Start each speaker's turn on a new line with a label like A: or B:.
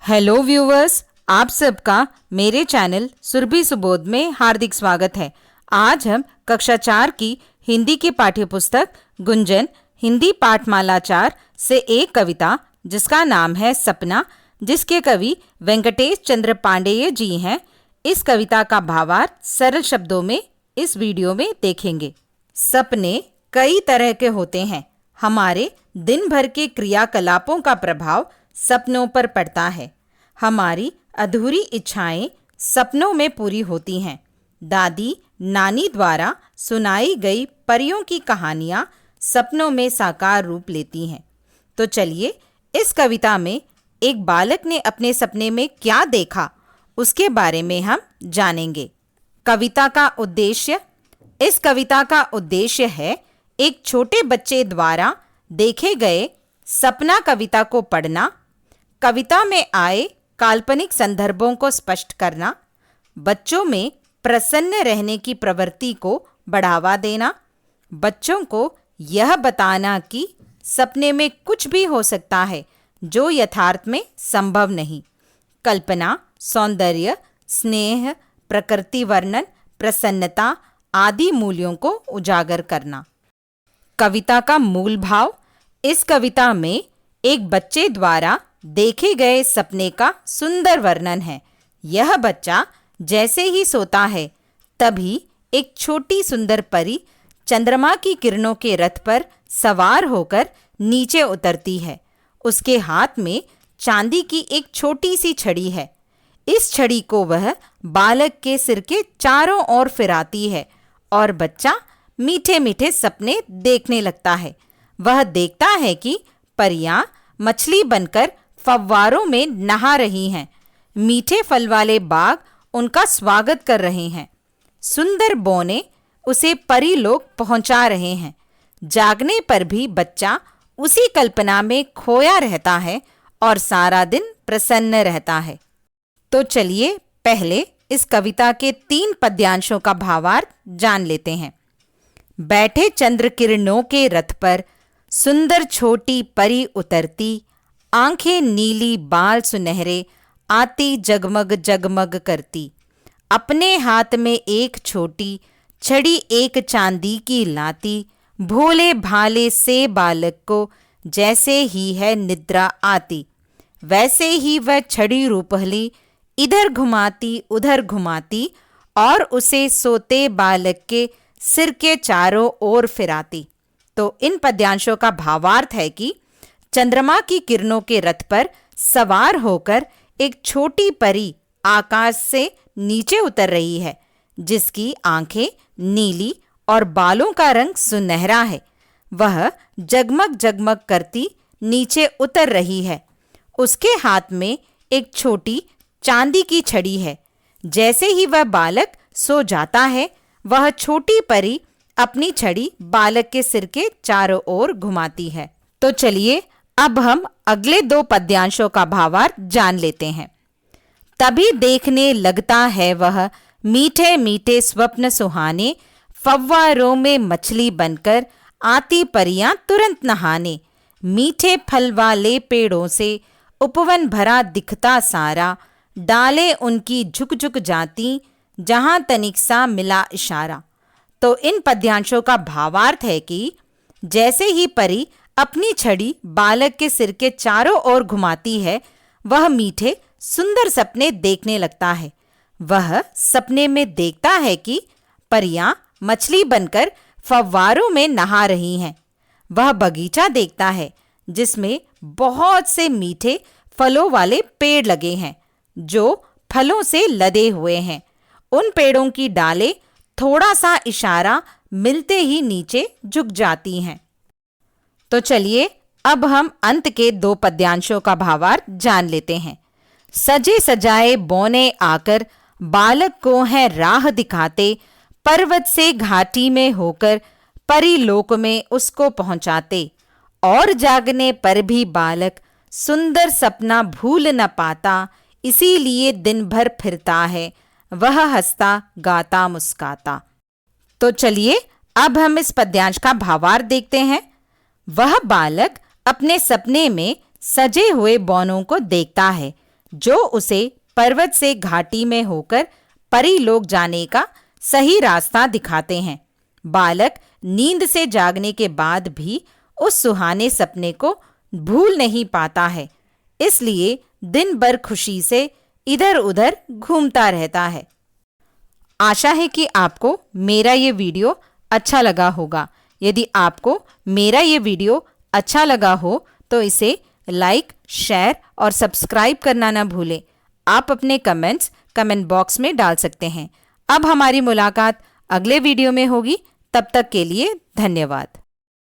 A: Hello viewers, आप सबका मेरे चैनल सुरभि सुबोध में हार्दिक स्वागत है। आज हम कक्षा 4 की हिंदी की पाठ्यपुस्तक गुंजन हिंदी पाठमाला 4 से एक कविता जिसका नाम है सपना, जिसके कवि वेंकटेश चंद्र पांडेय जी हैं। इस कविता का भावार्थ सरल शब्दों में इस वीडियो में देखेंगे। सपने कई तरह के होते हैं। हमारे दिन भर के क्रियाकलापों का प्रभाव सपनों पर पड़ता है। हमारी अधूरी इच्छाएं सपनों में पूरी होती हैं। दादी नानी द्वारा सुनाई गई परियों की कहानियां सपनों में साकार रूप लेती हैं। तो चलिए इस कविता में एक बालक ने अपने सपने में क्या देखा उसके बारे में हम जानेंगे। कविता का उद्देश्य। इस कविता का उद्देश्य है एक छोटे बच्चे द्वारा देखे गए सपना कविता को पढ़ना, कविता में आए काल्पनिक संदर्भों को स्पष्ट करना, बच्चों में प्रसन्न रहने की प्रवृत्ति को बढ़ावा देना, बच्चों को यह बताना कि सपने में कुछ भी हो सकता है जो यथार्थ में संभव नहीं, कल्पना, सौंदर्य, स्नेह, प्रकृति वर्णन, प्रसन्नता आदि मूल्यों को उजागर करना। कविता का मूल भाव। इस कविता में एक बच्चे द्वारा देखे गए सपने का सुंदर वर्णन है। यह बच्चा जैसे ही सोता है तभी एक छोटी सुंदर परी चंद्रमा की किरणों के रथ पर सवार होकर नीचे उतरती है। उसके हाथ में चांदी की एक छोटी सी छड़ी है। इस छड़ी को वह बालक के सिर के चारों ओर फिराती है और बच्चा मीठे मीठे सपने देखने लगता है। वह देखता है कि परियां मछली बनकर फव्वारों में नहा रही हैं। मीठे फल वाले बाग उनका स्वागत कर रहे हैं। सुंदर बौने उसे परी लोग पहुंचा रहे हैं। जागने पर भी बच्चा उसी कल्पना में खोया रहता है और सारा दिन प्रसन्न रहता है। तो चलिए पहले इस कविता के 3 पद्यांशों का भावार्थ जान लेते हैं। बैठे चंद्र किरणों के रथ पर सुंदर छोटी परी उतरती, आंखें नीली बाल सुनहरे आती जगमग जगमग करती, अपने हाथ में एक छोटी छड़ी एक चांदी की लाती, भोले भाले से बालक को जैसे ही है निद्रा आती, वैसे ही वह छड़ी रूपहली इधर घुमाती उधर घुमाती और उसे सोते बालक के सिर के चारों ओर फिराती। तो इन पद्यांशों का भावार्थ है कि चंद्रमा की किरणों के रथ पर सवार होकर एक छोटी परी आकाश से नीचे उतर रही है, जिसकी आंखें नीली और बालों का रंग सुनहरा है। वह जगमग जगमग करती नीचे उतर रही है। उसके हाथ में एक छोटी चांदी की छड़ी है। जैसे ही वह बालक सो जाता है, वह छोटी परी अपनी छड़ी बालक के सिर के चारों ओर घुमाती है। तो चलिए अब हम अगले 2 पद्यांशों का भावार्थ जान लेते हैं। तभी देखने लगता है वह मीठे मीठे स्वप्न सुहाने, फव्वारों में मछली बनकर आती परियां तुरंत नहाने, मीठे फल वाले पेड़ों से उपवन भरा दिखता सारा, डाले उनकी झुक झुक जाती जहां तनिक सा मिला इशारा। तो इन पद्यांशों का भावार्थ है कि जैसे ही परी अपनी छड़ी बालक के सिर के चारों ओर घुमाती है, वह मीठे सुंदर सपने देखने लगता है। वह सपने में देखता है कि परियां मछली बनकर फव्वारों में नहा रही हैं। वह बगीचा देखता है जिसमें बहुत से मीठे फलों वाले पेड़ लगे हैं जो फलों से लदे हुए हैं। उन पेड़ों की डालें थोड़ा सा इशारा मिलते ही नीचे झुक जाती हैं। तो चलिए अब हम अंत के 2 पद्यांशों का भावार्थ जान लेते हैं। सजे सजाए बौने आकर बालक को है राह दिखाते, पर्वत से घाटी में होकर परीलोक में उसको पहुंचाते, और जागने पर भी बालक सुंदर सपना भूल न पाता, इसीलिए दिन भर फिरता है वह हंसता गाता मुस्काता। तो चलिए अब हम इस पद्यांश का भावार्थ देखते हैं। वह बालक अपने सपने में सजे हुए बौनों को देखता है जो उसे पर्वत से घाटी में होकर परीलोक जाने का सही रास्ता दिखाते हैं। बालक नींद से जागने के बाद भी उस सुहाने सपने को भूल नहीं पाता है, इसलिए दिन भर खुशी से इधर उधर घूमता रहता है। आशा है कि आपको मेरा ये वीडियो अच्छा लगा होगा। यदि आपको मेरा ये वीडियो अच्छा लगा हो तो इसे लाइक, शेयर और सब्सक्राइब करना ना भूलें। आप अपने कमेंट्स कमेंट बॉक्स में डाल सकते हैं। अब हमारी मुलाकात अगले वीडियो में होगी। तब तक के लिए धन्यवाद।